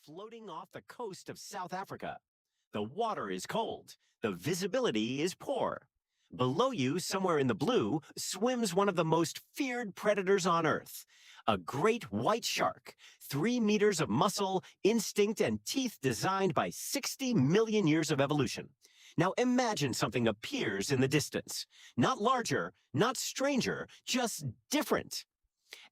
floating off the coast of South Africa. The water is cold. The visibility is poor. Below you, somewhere in the blue, swims one of the most feared predators on Earth. A great white shark, 3 meters of muscle, instinct, and teeth designed by 60 million years of evolution. Now imagine something appears in the distance. Not larger, not stranger, just different.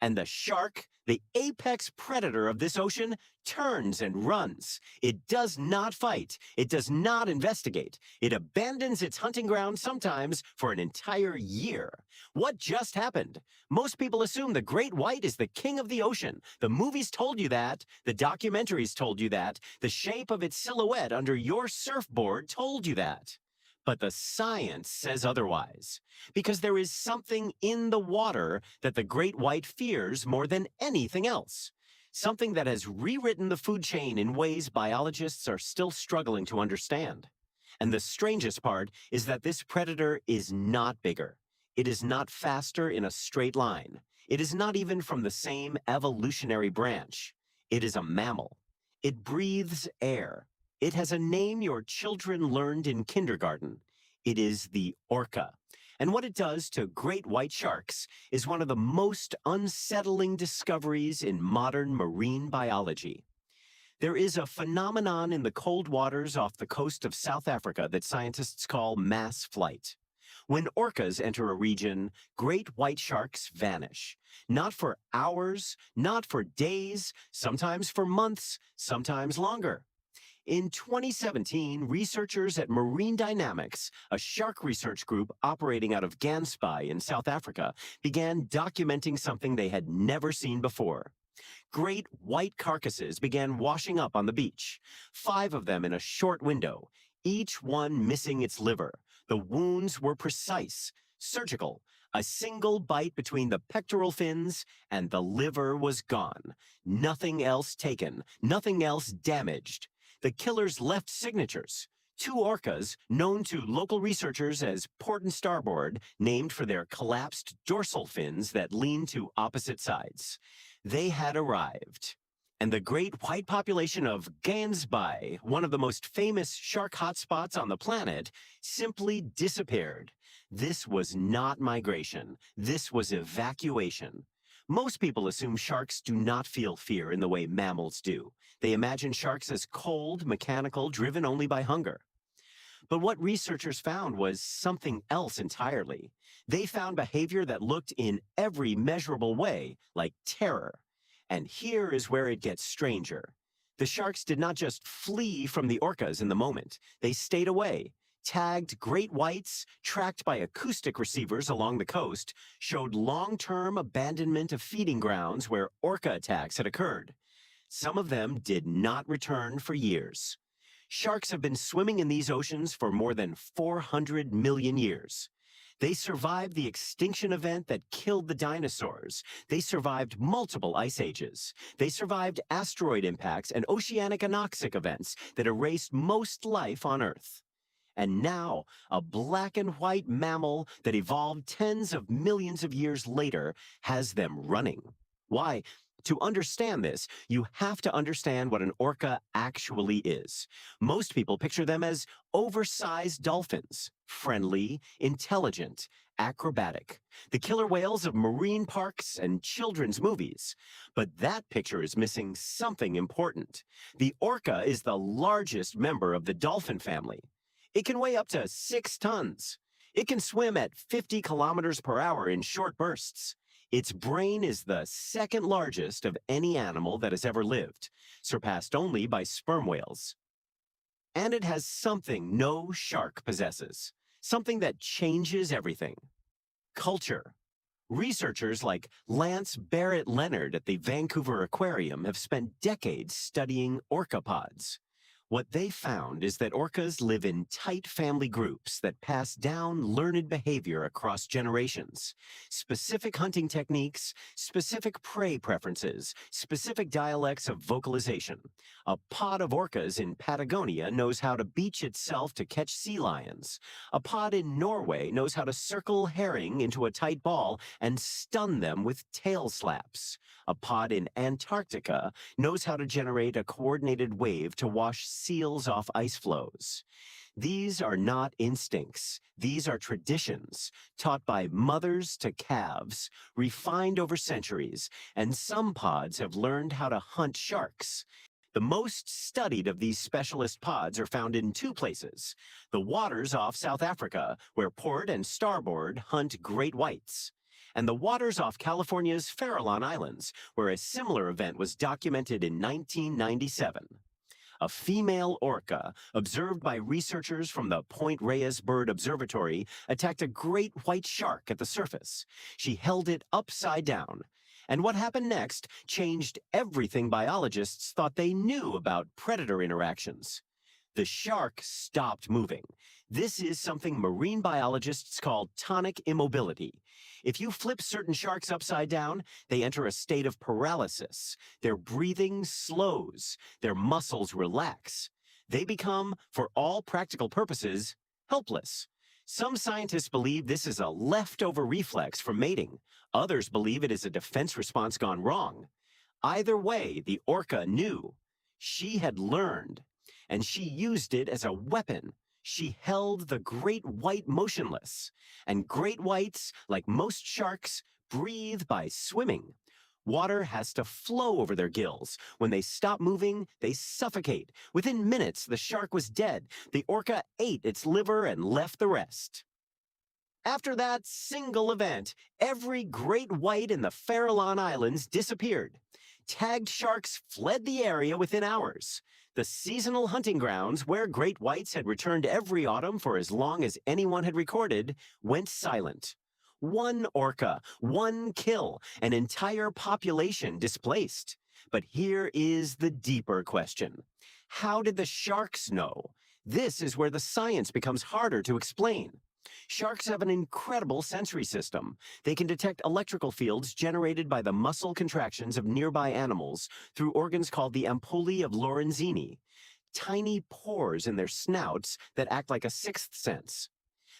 And the shark, the apex predator of this ocean, turns and runs. It does not fight. It does not investigate. It abandons its hunting ground sometimes for an entire year. What just happened? Most people assume the great white is the king of the ocean. The movies told you that. The documentaries told you that. The shape of its silhouette under your surfboard told you that. But the science says otherwise, because there is something in the water that the great white fears more than anything else. Something that has rewritten the food chain in ways biologists are still struggling to understand. And the strangest part is that this predator is not bigger. It is not faster in a straight line. It is not even from the same evolutionary branch. It is a mammal. It breathes air. It has a name your children learned in kindergarten. It is the orca. And what it does to great white sharks is one of the most unsettling discoveries in modern marine biology. There is a phenomenon in the cold waters off the coast of South Africa that scientists call mass flight. When orcas enter a region, great white sharks vanish. Not for hours, not for days, sometimes for months, sometimes longer. In 2017, researchers at Marine Dynamics, a shark research group operating out of Gansbaai in South Africa, began documenting something they had never seen before. Great white carcasses began washing up on the beach, 5 of them in a short window, each one missing its liver. The wounds were precise, surgical. A single bite between the pectoral fins, and the liver was gone. Nothing else taken, nothing else damaged. The killers left signatures. 2 orcas, known to local researchers as port and starboard, named for their collapsed dorsal fins that lean to opposite sides. They had arrived. And the great white population of Gansbaai, one of the most famous shark hotspots on the planet, simply disappeared. This was not migration. This was evacuation. Most people assume sharks do not feel fear in the way mammals do. They imagine sharks as cold, mechanical, driven only by hunger. But what researchers found was something else entirely. They found behavior that looked in every measurable way like terror. And here is where it gets stranger. The sharks did not just flee from the orcas in the moment. They stayed away. Tagged great whites, tracked by acoustic receivers along the coast, showed long-term abandonment of feeding grounds where orca attacks had occurred. Some of them did not return for years. Sharks have been swimming in these oceans for more than 400 million years. They survived the extinction event that killed the dinosaurs. They survived multiple ice ages. They survived asteroid impacts and oceanic anoxic events that erased most life on Earth. And now, a black and white mammal that evolved tens of millions of years later has them running. Why? To understand this, you have to understand what an orca actually is. Most people picture them as oversized dolphins, friendly, intelligent, acrobatic, the killer whales of marine parks and children's movies. But that picture is missing something important. The orca is the largest member of the dolphin family. It can weigh up to 6 tons. It can swim at 50 kilometers per hour in short bursts. Its brain is the second largest of any animal that has ever lived, surpassed only by sperm whales. And it has something no shark possesses, something that changes everything: culture. Researchers like Lance Barrett Leonard at the Vancouver Aquarium have spent decades studying orca pods. What they found is that orcas live in tight family groups that pass down learned behavior across generations. Specific hunting techniques, specific prey preferences, specific dialects of vocalization. A pod of orcas in Patagonia knows how to beach itself to catch sea lions. A pod in Norway knows how to circle herring into a tight ball and stun them with tail slaps. A pod in Antarctica knows how to generate a coordinated wave to wash seals off ice floes. These are not instincts. These are traditions, taught by mothers to calves, refined over centuries, and some pods have learned how to hunt sharks. The most studied of these specialist pods are found in two places: the waters off South Africa, where port and starboard hunt great whites, and the waters off California's Farallon Islands, where a similar event was documented in 1997. A female orca, observed by researchers from the Point Reyes Bird Observatory, attacked a great white shark at the surface. She held it upside down. And what happened next changed everything biologists thought they knew about predator interactions. The shark stopped moving. This is something marine biologists call tonic immobility. If you flip certain sharks upside down, they enter a state of paralysis. Their breathing slows. Their muscles relax. They become, for all practical purposes, helpless. Some scientists believe this is a leftover reflex from mating. Others believe it is a defense response gone wrong. Either way, the orca knew. She had learned, and she used it as a weapon. She held the great white motionless. And great whites, like most sharks, breathe by swimming. Water has to flow over their gills. When they stop moving, they suffocate. Within minutes, the shark was dead. The orca ate its liver and left the rest. After that single event, every great white in the Farallon Islands disappeared. Tagged sharks fled the area within hours. The seasonal hunting grounds, where great whites had returned every autumn for as long as anyone had recorded, went silent. One orca, one kill, an entire population displaced. But here is the deeper question. How did the sharks know? This is where the science becomes harder to explain. Sharks have an incredible sensory system. They can detect electrical fields generated by the muscle contractions of nearby animals through organs called the ampullae of Lorenzini, tiny pores in their snouts that act like a sixth sense.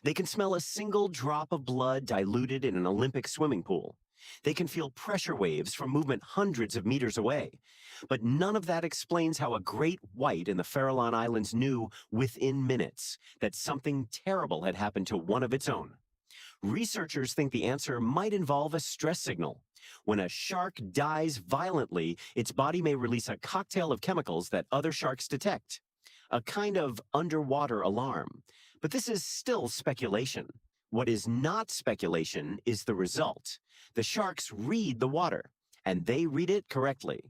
They can smell a single drop of blood diluted in an Olympic swimming pool. They can feel pressure waves from movement hundreds of meters away. But none of that explains how a great white in the Farallon Islands knew within minutes that something terrible had happened to one of its own. Researchers think the answer might involve a stress signal. When a shark dies violently, its body may release a cocktail of chemicals that other sharks detect. A kind of underwater alarm. But this is still speculation. What is not speculation is the result. The sharks read the water, and they read it correctly.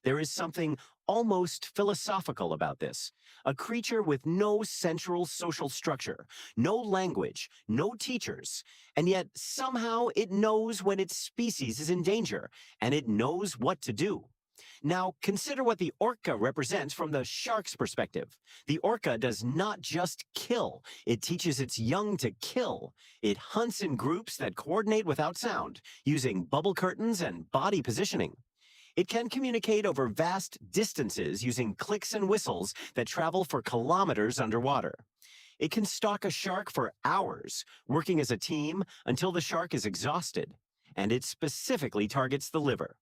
There is something almost philosophical about this. A creature with no central social structure, no language, no teachers, and yet somehow it knows when its species is in danger, and it knows what to do. Now, consider what the orca represents from the shark's perspective. The orca does not just kill. It teaches its young to kill. It hunts in groups that coordinate without sound, using bubble curtains and body positioning. It can communicate over vast distances using clicks and whistles that travel for kilometers underwater. It can stalk a shark for hours, working as a team until the shark is exhausted. And it specifically targets the liver.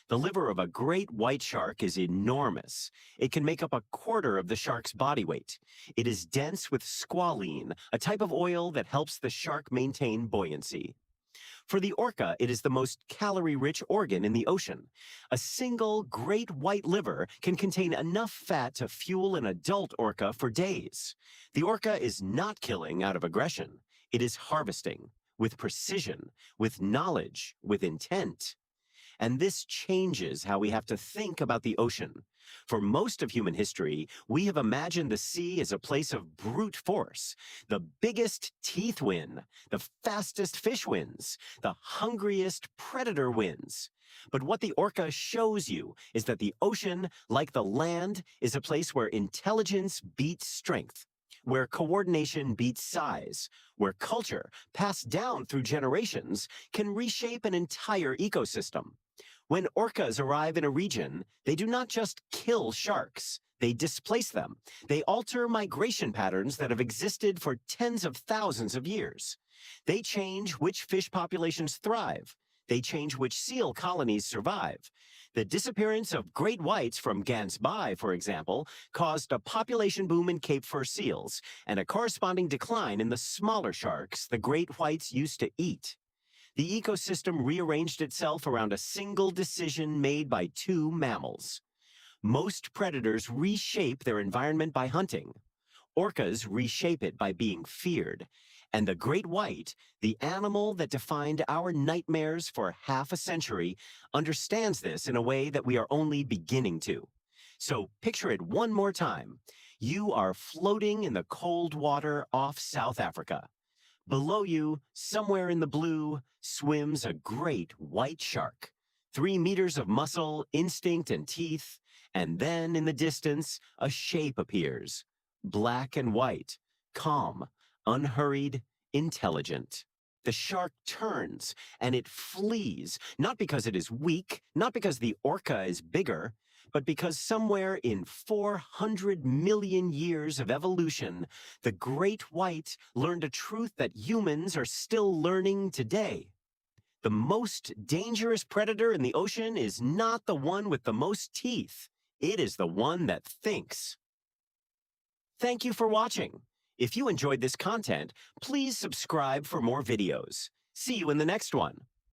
The liver of a great white shark is enormous. It can make up a quarter of the shark's body weight. It is dense with squalene, a type of oil that helps the shark maintain buoyancy. For the orca, it is the most calorie-rich organ in the ocean. A single great white liver can contain enough fat to fuel an adult orca for days. The orca is not killing out of aggression. It is harvesting, with precision, with knowledge, with intent. And this changes how we have to think about the ocean. For most of human history, we have imagined the sea as a place of brute force. The biggest teeth win, the fastest fish wins, the hungriest predator wins. But what the orca shows you is that the ocean, like the land, is a place where intelligence beats strength, where coordination beats size, where culture, passed down through generations, can reshape an entire ecosystem. When orcas arrive in a region, they do not just kill sharks. They displace them. They alter migration patterns that have existed for tens of thousands of years. They change which fish populations thrive. They change which seal colonies survive. The disappearance of great whites from Gans Bay, for example, caused a population boom in Cape Fur seals and a corresponding decline in the smaller sharks the great whites used to eat. The ecosystem rearranged itself around a single decision made by two mammals. Most predators reshape their environment by hunting. Orcas reshape it by being feared. And the great white, the animal that defined our nightmares for half a century, understands this in a way that we are only beginning to. So picture it one more time. You are floating in the cold water off South Africa. Below you, somewhere in the blue, swims a great white shark. 3 meters of muscle, instinct, and teeth. And then in the distance, a shape appears. Black and white, calm, unhurried, intelligent. The shark turns and it flees, not because it is weak, not because the orca is bigger, but because somewhere in 400 million years of evolution, the great white learned a truth that humans are still learning today. The most dangerous predator in the ocean is not the one with the most teeth. It is the one that thinks. Thank you for watching. If you enjoyed this content, please subscribe for more videos. See you in the next one.